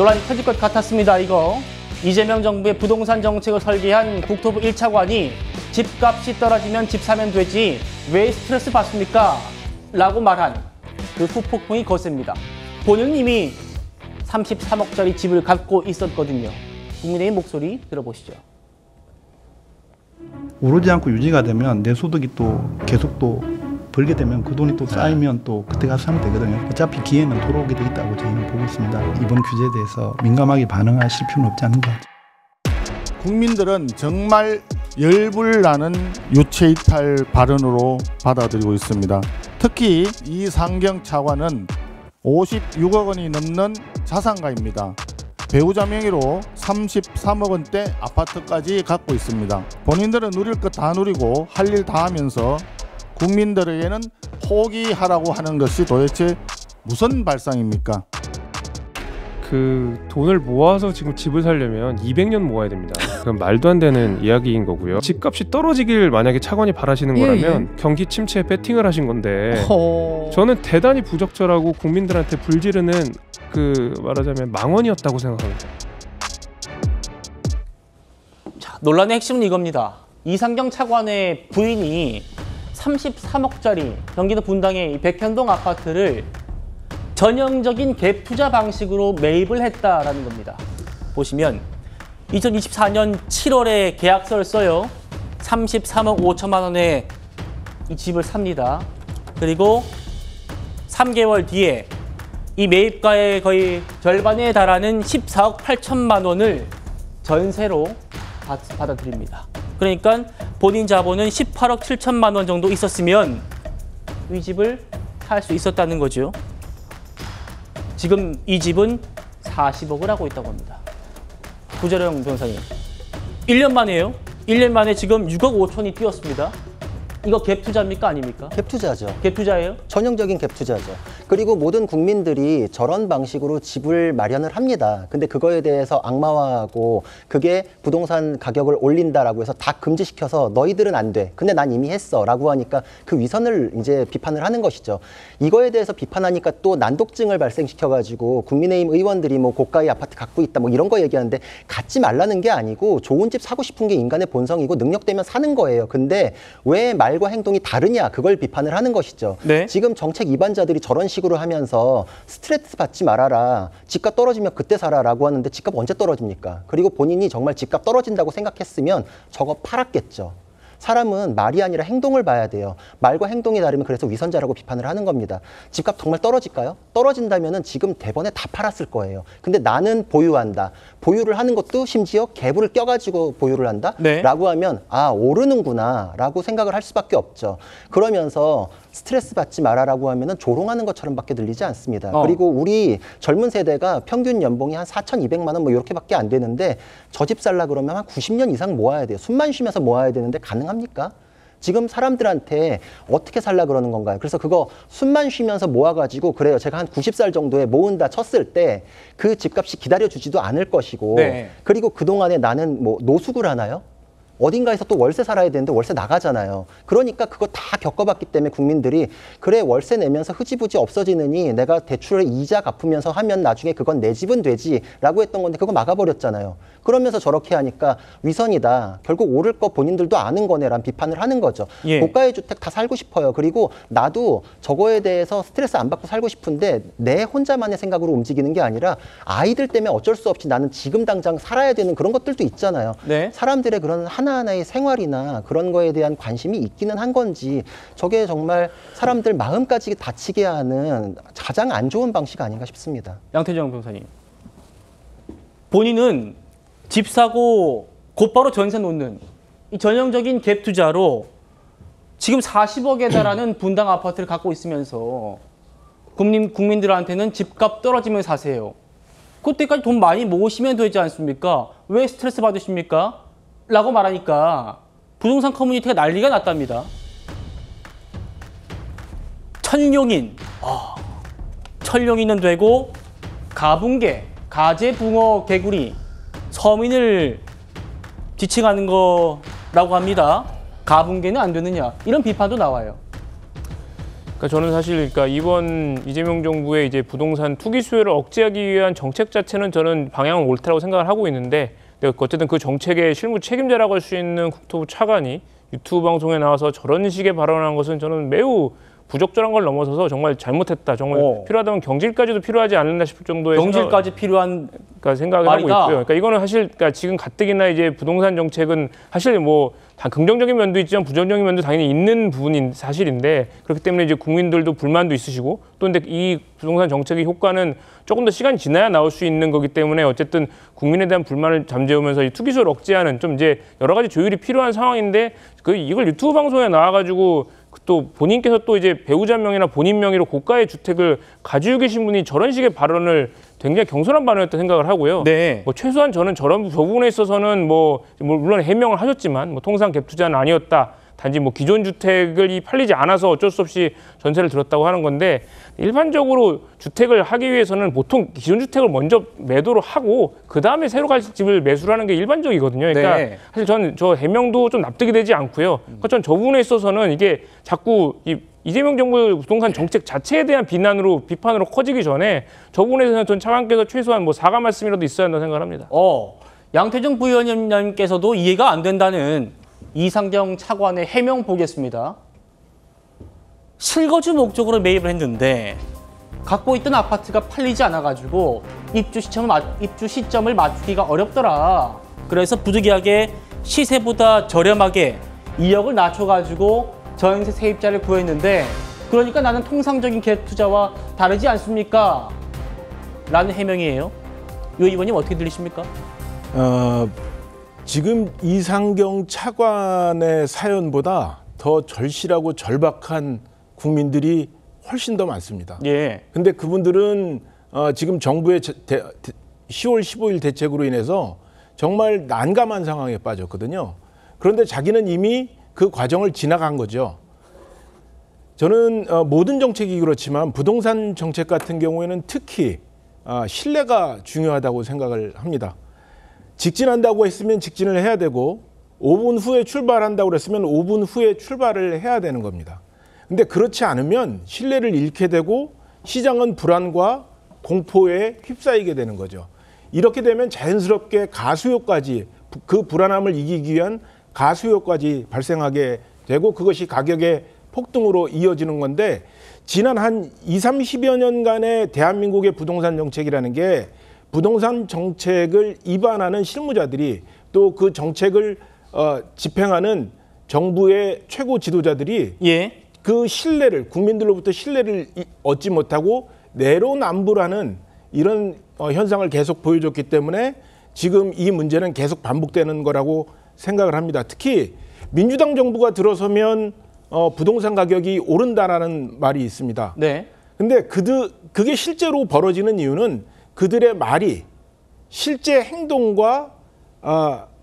논란이 터질 것 같았습니다. 이거 이재명 정부의 부동산 정책을 설계한 국토부 1차관이 집값이 떨어지면 집 사면 되지 왜 스트레스 받습니까? 라고 말한 그 후폭풍이 거셉니다. 본인은 이미 33억짜리 집을 갖고 있었거든요. 국민의힘 목소리 들어보시죠. 오르지 않고 유지가 되면 내 소득이 또 계속 또 벌게 되면 그 돈이 또 쌓이면 또 그때 가서 사면 되거든요. 어차피 기회는 돌아오게 돼 있다고 저희는 보고 있습니다. 이번 규제에 대해서 민감하게 반응하실 필요는 없지 않은가. 국민들은 정말 열불나는 유체이탈 발언으로 받아들이고 있습니다. 특히 이상경 차관은 56억 원이 넘는 자산가입니다. 배우자 명의로 33억 원대 아파트까지 갖고 있습니다. 본인들은 누릴 것 다 누리고 할 일 다 하면서 국민들에게는 포기하라고 하는 것이 도대체 무슨 발상입니까? 그 돈을 모아서 지금 집을 살려면 200년 모아야 됩니다. 그건 말도 안 되는 이야기인 거고요. 집값이 떨어지길 만약에 차관이 바라시는 거라면 경기 침체에 베팅을 하신 건데 저는 대단히 부적절하고 국민들한테 불지르는 그 말하자면 망언이었다고 생각합니다. 자, 논란의 핵심은 이겁니다. 이상경 차관의 부인이 33억짜리 경기도 분당의 이 백현동 아파트를 전형적인 갭 투자 방식으로 매입을 했다라는 겁니다. 보시면 2024년 7월에 계약서를 써요. 33억 5천만 원에 이 집을 삽니다. 그리고 3개월 뒤에 이 매입가의 거의 절반에 달하는 14억 8천만 원을 전세로 받아들입니다. 그러니까 본인 자본은 18억 7천만 원 정도 있었으면 이 집을 살 수 있었다는 거죠. 지금 이 집은 40억을 하고 있다고 합니다. 구재령 변호사님, 1년 만에요. 1년 만에 지금 6억 5천이 뛰었습니다. 이거 갭 투자입니까? 아닙니까? 갭 투자죠. 갭 투자예요? 전형적인 갭 투자죠. 그리고 모든 국민들이 저런 방식으로 집을 마련을 합니다. 근데 그거에 대해서 악마화하고 그게 부동산 가격을 올린다라고 해서 다 금지시켜서 너희들은 안 돼. 근데 난 이미 했어. 라고 하니까 그 위선을 이제 비판을 하는 것이죠. 이거에 대해서 비판하니까 또 난독증을 발생시켜가지고 국민의힘 의원들이 뭐 고가의 아파트 갖고 있다 뭐 이런 거 얘기하는데 갖지 말라는 게 아니고 좋은 집 사고 싶은 게 인간의 본성이고 능력되면 사는 거예요. 근데 왜 말과 행동이 다르냐 그걸 비판을 하는 것이죠. 네. 지금 정책 위반자들이 저런 식으로 하면서 스트레스 받지 말아라. 집값 떨어지면 그때 사라라고 하는데 집값 언제 떨어집니까? 그리고 본인이 정말 집값 떨어진다고 생각했으면 저거 팔았겠죠. 사람은 말이 아니라 행동을 봐야 돼요. 말과 행동이 다르면 그래서 위선자라고 비판을 하는 겁니다. 집값 정말 떨어질까요? 떨어진다면은 지금 대번에 다 팔았을 거예요. 근데 나는 보유한다. 보유를 하는 것도 심지어 갭을 껴가지고 보유를 한다? 네. 라고 하면 아 오르는구나 라고 생각을 할 수밖에 없죠. 그러면서 스트레스 받지 마라라고 하면은 조롱하는 것처럼밖에 들리지 않습니다. 그리고 우리 젊은 세대가 평균 연봉이 한 4,200만 원 뭐 이렇게밖에 안 되는데 저 집 살라 그러면 한 90년 이상 모아야 돼요. 숨만 쉬면서 모아야 되는데 가능합니까? 지금 사람들한테 어떻게 살라 그러는 건가요? 그래서 그거 숨만 쉬면서 모아가지고 그래요. 제가 한 90살 정도에 모은다 쳤을 때 그 집값이 기다려주지도 않을 것이고 네. 그리고 그동안에 나는 뭐 노숙을 하나요? 어딘가에서 또 월세 살아야 되는데 월세 나가잖아요. 그러니까 그거 다 겪어봤기 때문에 국민들이 그래 월세 내면서 흐지부지 없어지느니 내가 대출에 이자 갚으면서 하면 나중에 그건 내 집은 되지 라고 했던 건데 그거 막아버렸잖아요. 그러면서 저렇게 하니까 위선이다. 결국 오를 거 본인들도 아는 거네란 비판을 하는 거죠. 예. 고가의 주택 다 살고 싶어요. 그리고 나도 저거에 대해서 스트레스 안 받고 살고 싶은데 내 혼자만의 생각으로 움직이는 게 아니라 아이들 때문에 어쩔 수 없이 나는 지금 당장 살아야 되는 그런 것들도 있잖아요. 네. 사람들의 그런 하나하나의 생활이나 그런 거에 대한 관심이 있기는 한 건지 저게 정말 사람들 마음까지 다치게 하는 가장 안 좋은 방식 아닌가 싶습니다. 양태정 변호사님, 본인은 집 사고 곧바로 전세 놓는 이 전형적인 갭 투자로 지금 40억에 달하는 분당 아파트를 갖고 있으면서 국민들한테는 집값 떨어지면 사세요. 그때까지 돈 많이 모으시면 되지 않습니까? 왜 스트레스 받으십니까? 라고 말하니까 부동산 커뮤니티가 난리가 났답니다. 천룡인, 천룡인은 되고 가붕개, 가재, 붕어, 개구리, 서민을 지칭하는 거라고 합니다. 가붕개는 안 되느냐 이런 비판도 나와요. 그러니까 저는 사실 그러니까 이번 이재명 정부의 이제 부동산 투기 수요를 억제하기 위한 정책 자체는 저는 방향은 옳다고 생각을 하고 있는데, 어쨌든 그 정책의 실무 책임자라고 할 수 있는 국토부 차관이 유튜브 방송에 나와서 저런 식의 발언한 것은 저는 매우 부적절한 걸 넘어서서 정말 잘못했다. 정말 필요하다면 경질까지도 필요하지 않는다 싶을 정도의 경질까지 필요한 생각을 말이다. 하고 있고요. 그러니까 이거는 사실 지금 가뜩이나 이제 부동산 정책은 사실 뭐 다 긍정적인 면도 있지만 부정적인 면도 당연히 있는 부분인 사실인데, 그렇기 때문에 이제 국민들도 불만도 있으시고, 또 근데 이 부동산 정책의 효과는 조금 더 시간이 지나야 나올 수 있는 거기 때문에 어쨌든 국민에 대한 불만을 잠재우면서 이 투기 수요를 억제하는 좀 이제 여러 가지 조율이 필요한 상황인데, 이걸 유튜브 방송에 나와가지고 또 본인께서 또 이제 배우자 명의나 본인 명의로 고가의 주택을 가지고 계신 분이 저런 식의 발언을 굉장히 경솔한 발언이었다고 생각을 하고요. 네. 뭐 최소한 저는 저 부분에 있어서는 뭐 물론 해명을 하셨지만 뭐 통상 갭 투자는 아니었다. 단지 뭐 기존 주택이 팔리지 않아서 어쩔 수 없이 전세를 들었다고 하는 건데, 일반적으로 주택을 하기 위해서는 보통 기존 주택을 먼저 매도를 하고 그 다음에 새로 갈 집을 매수를 하는 게 일반적이거든요. 그러니까 네. 사실 저는 저 해명도 좀 납득이 되지 않고요. 그러니까 전 저 부분에 있어서는 이게 자꾸 이재명 정부의 부동산 정책 자체에 대한 비판으로 커지기 전에 저 부분에 대해서는 전 차관께서 최소한 뭐 사과 말씀이라도 있어야 한다고 생각을 합니다. 양태종 부의원님께서도 이해가 안 된다는 이상경 차관의 해명 보겠습니다. 실거주 목적으로 매입을 했는데 갖고 있던 아파트가 팔리지 않아가지고 입주 시점을 맞추기가 어렵더라. 그래서 부득이하게 시세보다 저렴하게 2억을 낮춰가지고 전세 세입자를 구했는데, 그러니까 나는 통상적인 갭 투자와 다르지 않습니까? 라는 해명이에요. 이 의원님 어떻게 들리십니까? 지금 이상경 차관의 사연보다 더 절실하고 절박한 국민들이 훨씬 더 많습니다. 예. 근데 그분들은 지금 정부의 10월 15일 대책으로 인해서 정말 난감한 상황에 빠졌거든요. 그런데 자기는 이미 그 과정을 지나간 거죠. 저는 모든 정책이 그렇지만 부동산 정책 같은 경우에는 특히 신뢰가 중요하다고 생각을 합니다. 직진한다고 했으면 직진을 해야 되고 5분 후에 출발한다고 그랬으면 5분 후에 출발을 해야 되는 겁니다. 근데 그렇지 않으면 신뢰를 잃게 되고 시장은 불안과 공포에 휩싸이게 되는 거죠. 이렇게 되면 자연스럽게 가수요까지, 그 불안함을 이기기 위한 가수요까지 발생하게 되고 그것이 가격의 폭등으로 이어지는 건데, 지난 한 20-30여 년간의 대한민국의 부동산 정책이라는 게 부동산 정책을 입안하는 실무자들이, 또 그 정책을 집행하는 정부의 최고 지도자들이 그 신뢰를, 국민들로부터 신뢰를 얻지 못하고 내로남불하는 이런 현상을 계속 보여줬기 때문에 지금 이 문제는 계속 반복되는 거라고 생각을 합니다. 특히 민주당 정부가 들어서면 부동산 가격이 오른다라는 말이 있습니다. 네. 근데 그게 실제로 벌어지는 이유는 그들의 말이 실제 행동과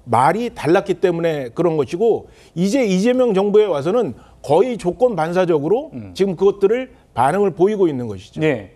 말이 달랐기 때문에 그런 것이고, 이제 이재명 정부에 와서는 거의 조건 반사적으로 지금 그것들을 반응을 보이고 있는 것이죠. 네.